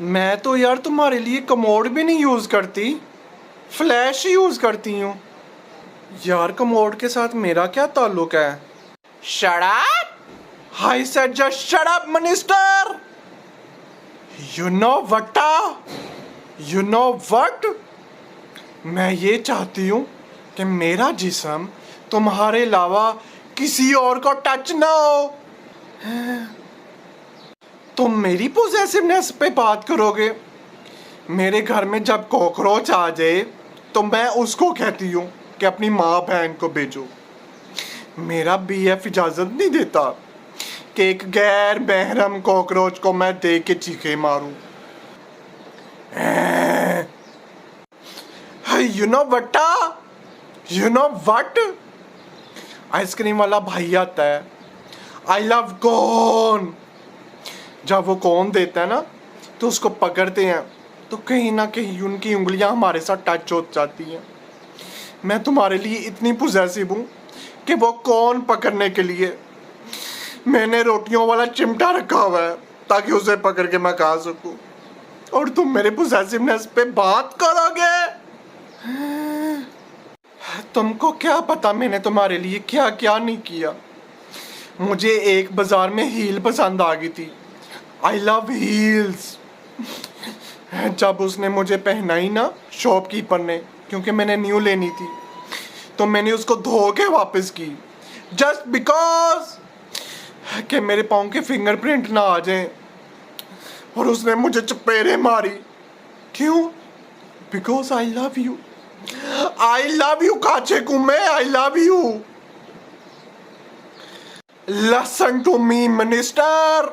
मैं तो यार तुम्हारे लिए कमोड भी नहीं यूज करती, फ्लैश यूज करती हूँ। यार कमोड के साथ मेरा क्या ताल्लुक है? Shut up! I said just shut up, minister! You know what? You know what? मैं ये चाहती हूँ कि मेरा जिस्म तुम्हारे अलावा किसी और को टच ना हो। तुम मेरी पोजेसिवनेस पे बात करोगे? मेरे घर में जब कॉकरोच आ जाए तो मैं उसको कहती हूँ कि अपनी माँ बहन को भेजो। मेरा बीएफ इजाजत नहीं देता कि एक गैर महरम कॉकरोच को मैं देख के चीखे मारूं। You know what? You know what? Ice cream वाला भाई आता है, आई लव कोन। जब वो कोन देता है ना तो उसको पकड़ते हैं तो कहीं ना कहीं उनकी उंगलियां हमारे साथ टच हो जाती हैं। मैं तुम्हारे लिए इतनी पोजेसिव हूँ कि वो कोन पकड़ने के लिए मैंने रोटियों वाला चिमटा रखा हुआ है ताकि उसे पकड़ के मैं खा सकूं, और तुम मेरे पोजेसिवनेस पे बात करोगे? तुमको क्या पता मैंने तुम्हारे लिए क्या क्या नहीं किया। मुझे एक बाजार में हील पसंद आ गई थी, आई लव हील्स। जब उसने मुझे पहनाई ना शॉपकीपर ने, क्योंकि मैंने न्यू लेनी थी, तो मैंने उसको धो के वापस की जस्ट बिकॉज कि मेरे पाँव के फिंगरप्रिंट ना आ जाएं। और उसने मुझे चपेड़े मारी। क्यों? Because I love you. I love you काचे कुमे, I love you. Listen to me minister,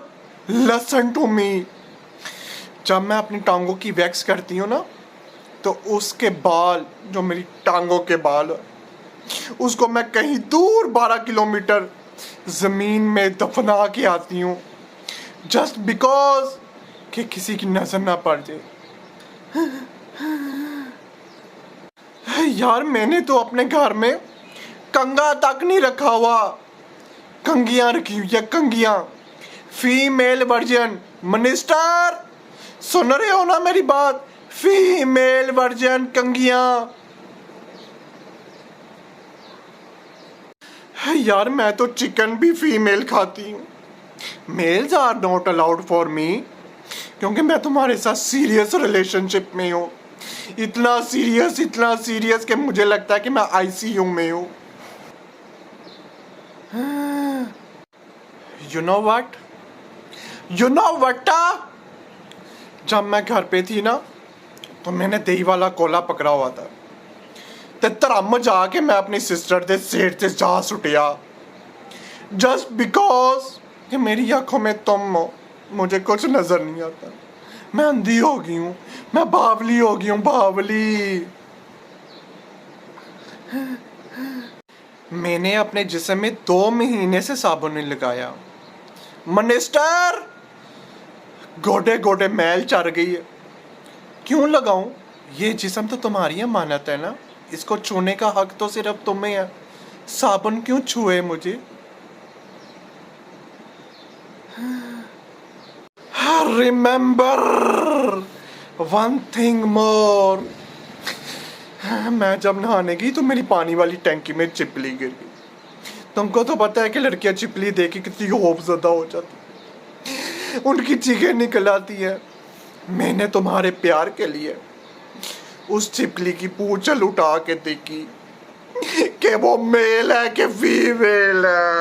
listen to me. जब मैं अपनी टांगों की वैक्स करती हूँ ना तो उसके बाल, जो मेरी टांगों के बाल, उसको मैं कहीं दूर 12 किलोमीटर जमीन में दफना के आती हूँ जस्ट बिकॉज कि किसी की नजर ना पड़ जाए। यार मैंने तो अपने घर में कंगा तक नहीं रखा हुआ, कंगियां रखी हुई है, कंगियां, फीमेल वर्जन। मिनिस्टर सुन रहे हो ना मेरी बात? फीमेल वर्जन कंगियां। यार मैं तो चिकन भी फीमेल खाती हूँ। Males are not allowed for me, क्योंकि मैं तुम्हारे साथ सीरियस रिलेशनशिप में हूँ। इतना सीरियस कि मुझे लगता है कि मैं आईसीयू में हूँ। You know what? You know what? जब मैं घर पे थी ना तो मैंने दही वाला कोला पकड़ा हुआ था, ते धर्म जाके मैं अपनी सिस्टर के सिर से जा सुटिया जस्ट बिकॉज कि मेरी आंखों में तुम हो, मुझे कुछ नजर नहीं आता। मैं अंधी हो गई हूँ, मैं बावली हो गई हूँ, बावली। मैंने अपने जिस्म में 2 महीने से साबुन नहीं लगाया। मिनिस्टर गोडे गोडे मैल चढ़ गई है। क्यों लगाऊं? ये जिस्म तो तुम्हारी अमानत है ना, इसको छूने का हक तो सिर्फ तुम्हें है। साबुन क्यों छुए मुझे? Remember one thing more. मैं जब नहाने गई तो मेरी पानी वाली टैंकी में चिपली गिर गई। तुमको तो पता है कि लड़कियां चिपली देख के कितनी खौफजदा हो जाती, उनकी चीखें निकल आती है। मैंने तुम्हारे प्यार के लिए उस चिपली की पूंछ उठा के देखी कि वो मेल है कि फीमेल है।